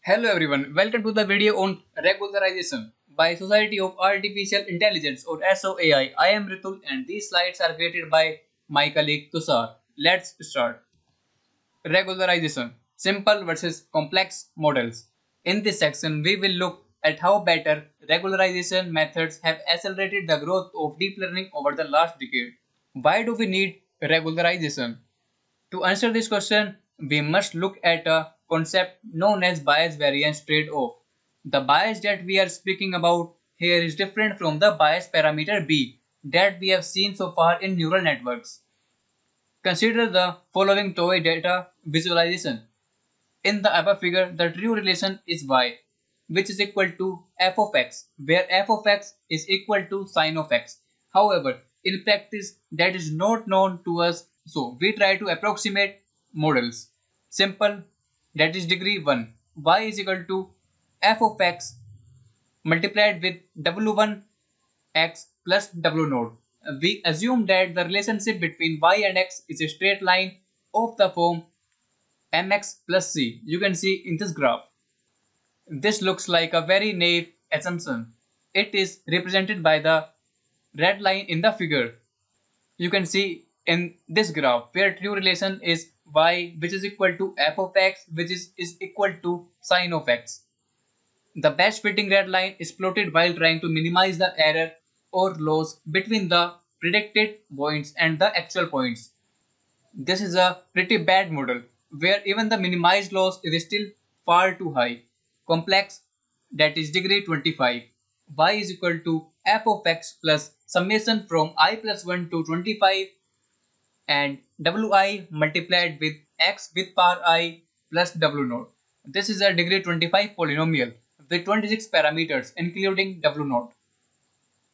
Hello everyone, welcome to the video on regularization by Society of Artificial Intelligence or SOAI. I am Ritul and these slides are created by my colleague Tushar. Let's start. Regularization, simple versus complex models. In this section, we will look at how better regularization methods have accelerated the growth of deep learning over the last decade. Why do we need regularization? To answer this question, we must look at a concept known as bias variance trade-off. The bias that we are speaking about here is different from the bias parameter B that we have seen so far in neural networks. Consider the following toy data visualization. In the above figure, the true relation is y, which is equal to f of x, where f of x is equal to sin of x. However, in practice, that is not known to us, so we try to approximate models. Simple, that is degree 1. Y is equal to f of x multiplied with w1 x plus w naught. We assume that the relationship between y and x is a straight line of the form mx plus c. You can see in this graph. This looks like a very naive assumption. It is represented by the red line in the figure. You can see in this graph where true relation is y which is equal to f of x which is equal to sin of x. The best fitting red line is plotted while trying to minimize the error or loss between the predicted points and the actual points. This is a pretty bad model where even the minimized loss is still far too high. Complex, that is degree 25. Y is equal to f of x plus summation from I plus 1 to 25 and wi multiplied with x with power I plus w naught. This is a degree 25 polynomial with 26 parameters including w naught.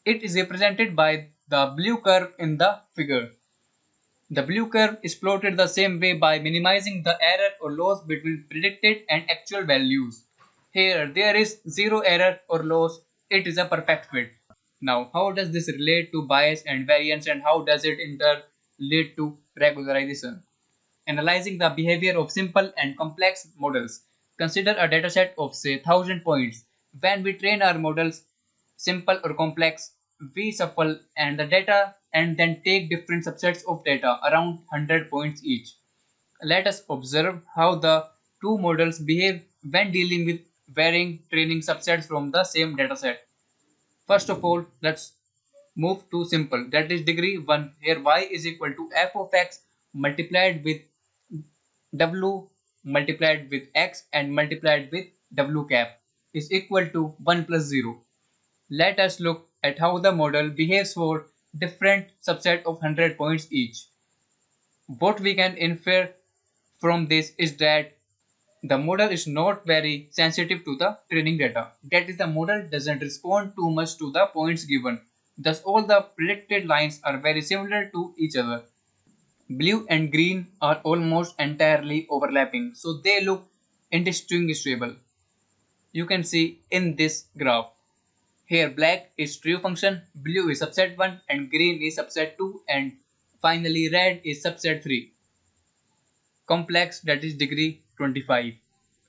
It is represented by the blue curve in the figure. The blue curve is plotted the same way by minimizing the error or loss between predicted and actual values. Here there is zero error or loss, it is a perfect fit. Now how does this relate to bias and variance and how does it in turn lead to regularization? Analyzing the behavior of simple and complex models. Consider a dataset of say 1000 points. When we train our models, simple or complex, we shuffle and the data and then take different subsets of data around 100 points each. Let us observe how the two models behave when dealing with varying training subsets from the same dataset. First of all, let's move to simple, that is degree 1. Here y is equal to f of x multiplied with w multiplied with x and multiplied with w cap is equal to 1 plus 0. Let us look at how the model behaves for different subset of 100 points each. What we can infer from this is that the model is not very sensitive to the training data. That is, the model doesn't respond too much to the points given. Thus, all the predicted lines are very similar to each other. Blue and green are almost entirely overlapping, so they look indistinguishable. You can see in this graph. Here black is true function, blue is subset 1 and green is subset 2 and finally red is subset 3. Complex, that is degree 25.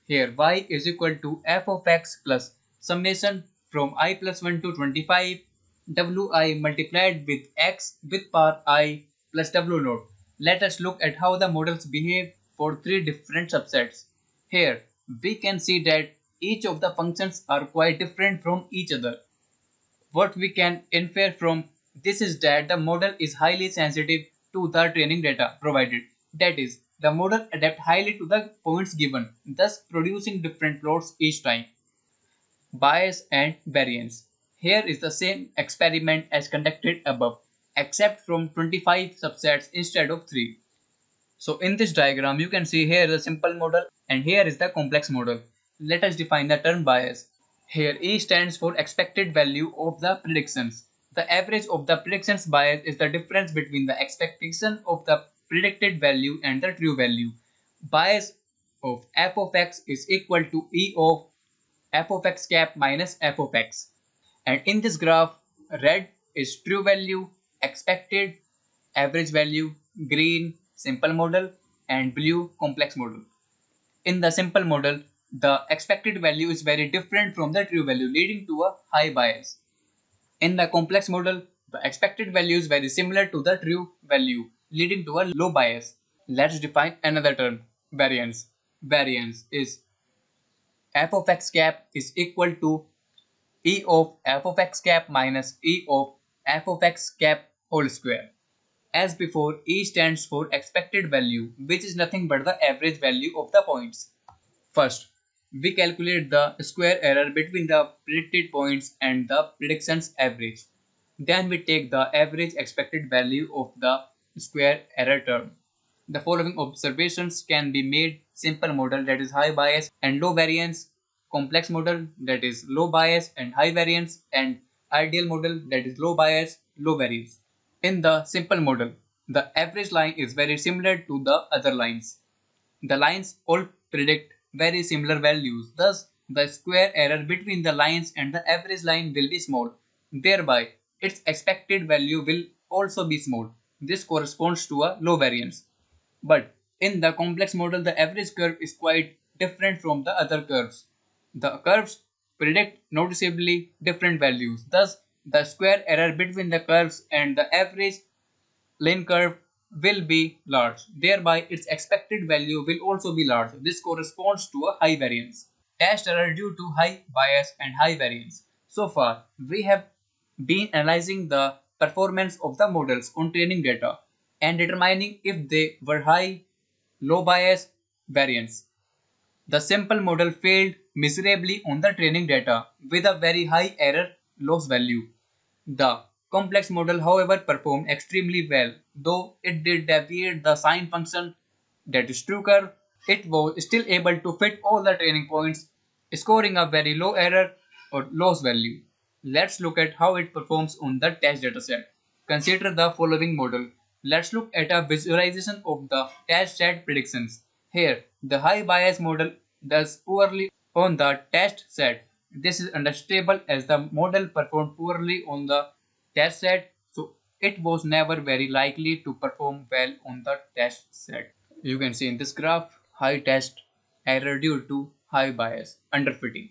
Here y is equal to f of x plus summation from I plus 1 to 25 wi multiplied with x with power I plus w naught. Let us look at how the models behave for three different subsets. Here we can see that each of the functions are quite different from each other. What we can infer from this is that the model is highly sensitive to the training data provided. That is, the model adapts highly to the points given, thus producing different plots each time. Bias and variance. Here is the same experiment as conducted above, except from 25 subsets instead of 3. So in this diagram, you can see here the simple model and here is the complex model. Let us define the term bias. Here E stands for expected value of the predictions. The average of the predictions bias is the difference between the expectation of the predicted value and the true value. Bias of f of x is equal to E of f of x cap minus f of x. And in this graph, red is true value, expected, average value, green, simple model, and blue, complex model. In the simple model, the expected value is very different from the true value, leading to a high bias. In the complex model, the expected value is very similar to the true value, leading to a low bias. Let's define another term, variance. Variance is f of x cap is equal to e of f of x cap minus e of f of x cap whole square. As before, e stands for expected value, which is nothing but the average value of the points. First, we calculate the square error between the predicted points and the prediction's average. Then we take the average expected value of the square error term. The following observations can be made: simple model, that is high bias and low variance; complex model, that is low bias and high variance; and ideal model, that is low bias, low variance. In the simple model, the average line is very similar to the other lines. The lines all predict very similar values, thus the square error between the lines and the average line will be small. Thereby, its expected value will also be small. This corresponds to a low variance. But in the complex model, the average curve is quite different from the other curves. The curves predict noticeably different values. Thus, the square error between the curves and the average line curve will be large. Thereby, its expected value will also be large. This corresponds to a high variance. Test error due to high bias and high variance. So far, we have been analyzing the performance of the models on training data and determining if they were high, low bias, variance. The simple model failed miserably on the training data with a very high error loss value. The complex model, however, performed extremely well. Though it did deviate the sine function, that is true curve, it was still able to fit all the training points, scoring a very low error or loss value. Let's look at how it performs on the test dataset. Consider the following model. Let's look at a visualization of the test set predictions. Here, the high bias model does poorly on the test set. This is understandable as the model performed poorly on the test set, so it was never very likely to perform well on the test set. You can see in this graph high test error due to high bias underfitting.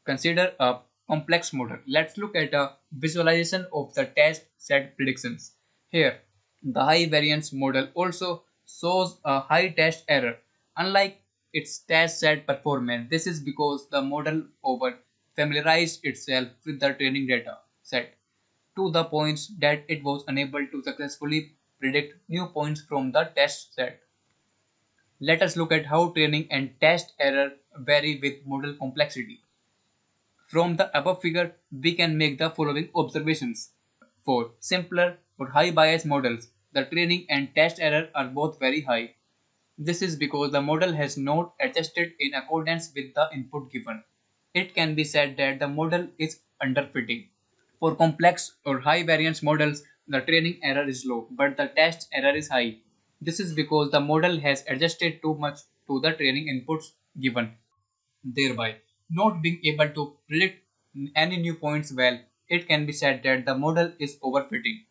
Consider a complex model. Let's look at a visualization of the test set predictions. Here, the high variance model also shows a high test error. Unlike its test set performance, this is because the model over familiarized itself with the training data set to the points that it was unable to successfully predict new points from the test set. Let us look at how training and test error vary with model complexity. From the above figure, we can make the following observations. For simpler or high bias models, the training and test error are both very high. This is because the model has not adjusted in accordance with the input given. It can be said that the model is underfitting. For complex or high variance models, the training error is low, but the test error is high. This is because the model has adjusted too much to the training inputs given, thereby not being able to predict any new points well. It can be said that the model is overfitting.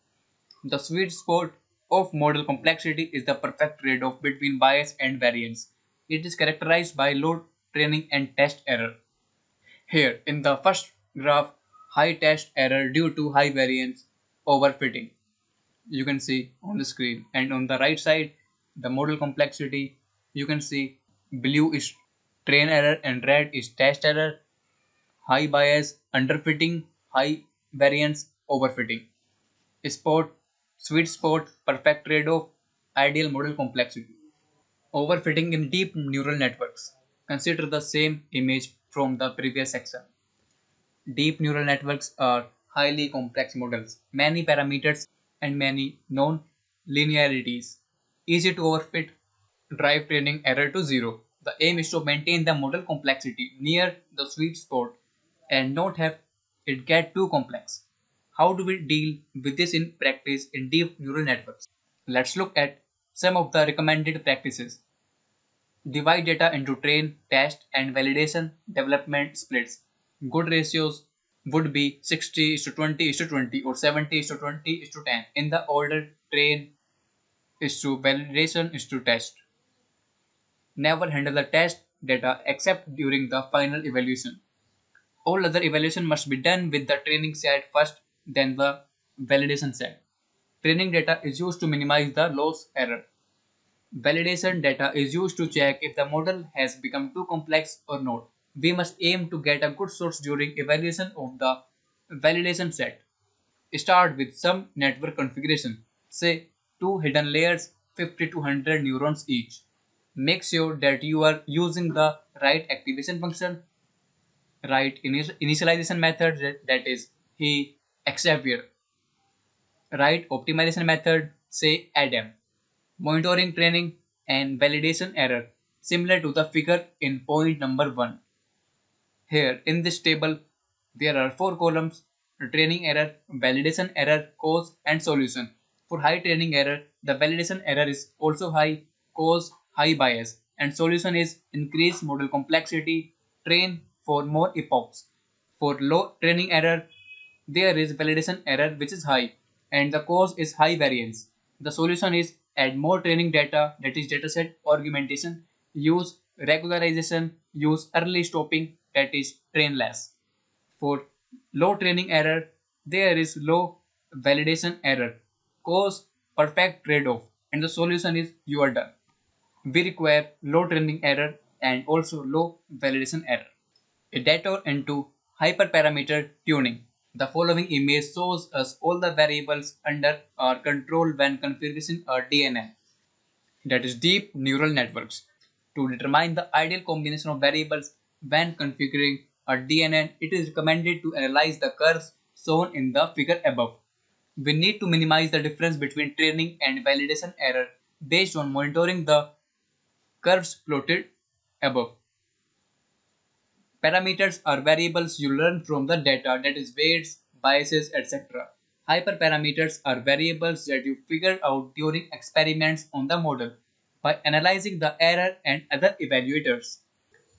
The sweet spot of model complexity is the perfect trade-off between bias and variance. It is characterized by low training and test error. Here, in the first graph, high test error due to high variance overfitting. You can see on the screen, and on the right side, the model complexity. You can see blue is train error and red is test error, high bias, underfitting, high variance, overfitting. Spot, sweet spot, perfect trade-off, ideal model complexity. Overfitting in deep neural networks. Consider the same image from the previous section. Deep neural networks are highly complex models, many parameters and many known linearities. Easy to overfit, drive training error to zero. The aim is to maintain the model complexity near the sweet spot and not have it get too complex. How do we deal with this in practice in deep neural networks? Let's look at some of the recommended practices. Divide data into train, test, and validation development splits. Good ratios would be 60 is to 20 is to 20 or 70 is to 20 is to 10. In the order train is to validation is to test. Never handle the test data except during the final evaluation. All other evaluation must be done with the training set first, then the validation set. Training data is used to minimize the loss error. Validation data is used to check if the model has become too complex or not. We must aim to get a good source during evaluation of the validation set. Start with some network configuration, say 2 hidden layers, 50 to 100 neurons each. Make sure that you are using the right activation function, right initialization method, that is he, Xavier, right optimization method, say Adam, monitoring training and validation error, similar to the figure in point number 1. Here in this table, there are 4 columns: training error, validation error, cause and solution. For high training error, the validation error is also high, cause high bias, and solution is increased model complexity, train for more epochs. For low training error, there is validation error which is high and the cause is high variance. The solution is add more training data, that is dataset augmentation, use regularization, use early stopping, that is train less. For low training error, there is low validation error, cause perfect trade-off, and the solution is you are done. We require low training error and also low validation error. A detour into hyperparameter tuning. The following image shows us all the variables under our control when configuring a DNN, that is deep neural networks. To determine the ideal combination of variables when configuring a DNN, it is recommended to analyze the curves shown in the figure above. We need to minimize the difference between training and validation error based on monitoring the curves plotted above. Parameters are variables you learn from the data, that is weights, biases, etc. Hyperparameters are variables that you figure out during experiments on the model by analyzing the error and other evaluators.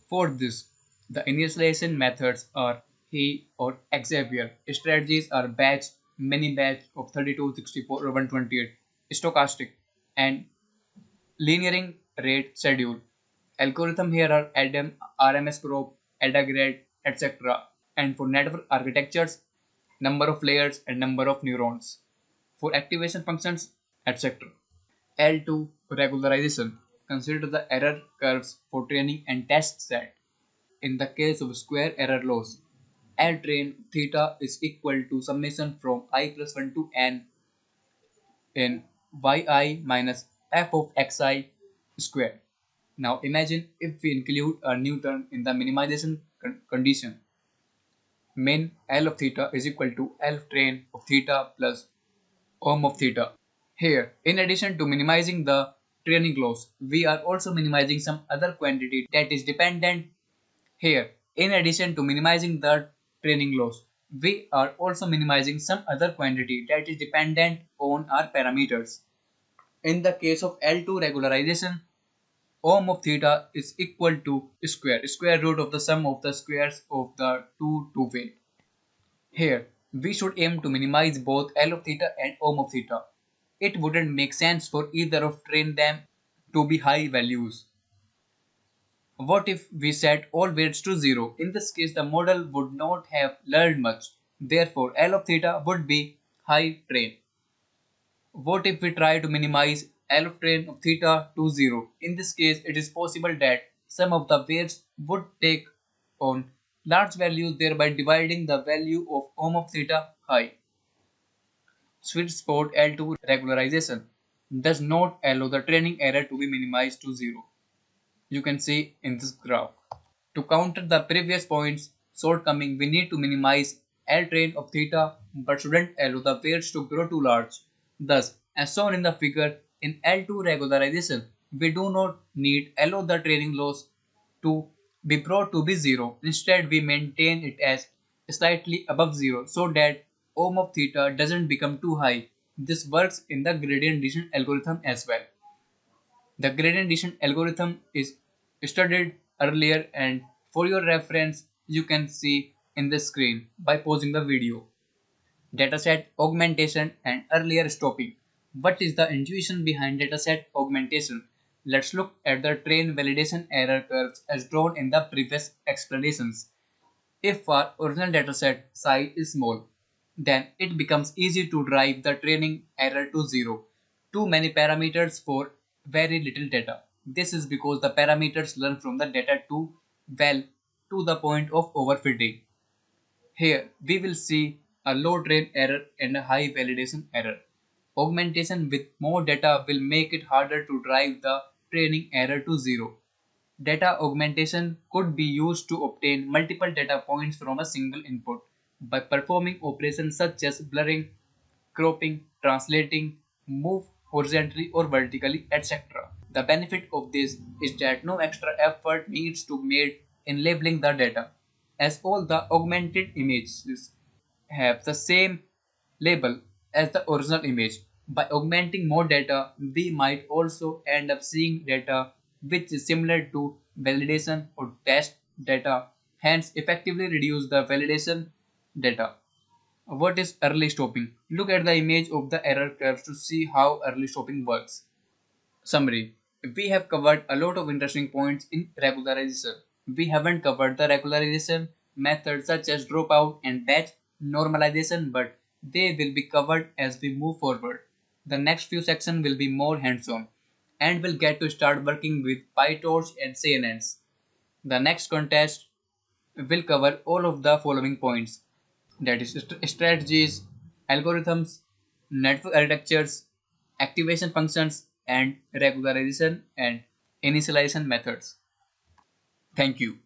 For this, the initialization methods are he or Xavier. Strategies are batch, mini batch of 32, 64, or 128, stochastic, and linearing rate schedule. Algorithm here are ADAM, RMS group, ADA etc. And for network architectures, number of layers and number of neurons. For activation functions, etc. L2 regularization. Consider the error curves for training and test set. In the case of square error loss, L train theta is equal to summation from I plus 1 to n in yi minus f of xi square. Now imagine if we include a new term in the minimization condition. Min L of theta is equal to L train of theta plus ohm of theta. Here, in addition to minimizing the training loss, we are also minimizing some other quantity that is dependent. Here, in addition to minimizing the training loss, we are also minimizing some other quantity that is dependent on our parameters. In the case of L2 regularization, ohm of theta is equal to square root of the sum of the squares of the two way. Here, we should aim to minimize both L of theta and ohm of theta. It wouldn't make sense for either of train them to be high values. What if we set all weights to 0? In this case, the model would not have learned much. Therefore, L of theta would be high train. What if we try to minimize L of train of theta to 0? In this case, it is possible that some of the weights would take on large values, thereby dividing the value of ohm of theta high. Sweet spot L2 regularization does not allow the training error to be minimized to 0. You can see in this graph. To counter the previous point's shortcoming, we need to minimize L train of theta but shouldn't allow the weights to grow too large. Thus, as shown in the figure, in L2 regularization, we do not need allow the training loss to be brought to be 0. Instead, we maintain it as slightly above 0 so that ohm of theta doesn't become too high. This works in the gradient descent algorithm as well. The gradient descent algorithm is studied earlier, and for your reference you can see in the screen by pausing the video. Dataset augmentation and earlier stopping. What is the intuition behind dataset augmentation? Let's look at the train validation error curves as drawn in the previous explanations. If our original dataset size is small, then it becomes easy to drive the training error to zero. Too many parameters for very little data. This is because the parameters learn from the data too well to the point of overfitting. Here, we will see a low train error and a high validation error. Augmentation with more data will make it harder to drive the training error to zero. Data augmentation could be used to obtain multiple data points from a single input by performing operations such as blurring, cropping, translating, move horizontally or vertically, etc. The benefit of this is that no extra effort needs to be made in labeling the data, as all the augmented images have the same label as the original image. By augmenting more data, we might also end up seeing data which is similar to validation or test data, hence effectively reduce the validation data. What is early stopping? Look at the image of the error curves to see how early stopping works. Summary. We have covered a lot of interesting points in regularization. We haven't covered the regularization methods such as dropout and batch normalization, but they will be covered as we move forward. The next few sections will be more hands-on, and we'll get to start working with PyTorch and CNNs. The next contest will cover all of the following points, that is strategies, algorithms, network architectures, activation functions, and regularization and initialization methods. Thank you.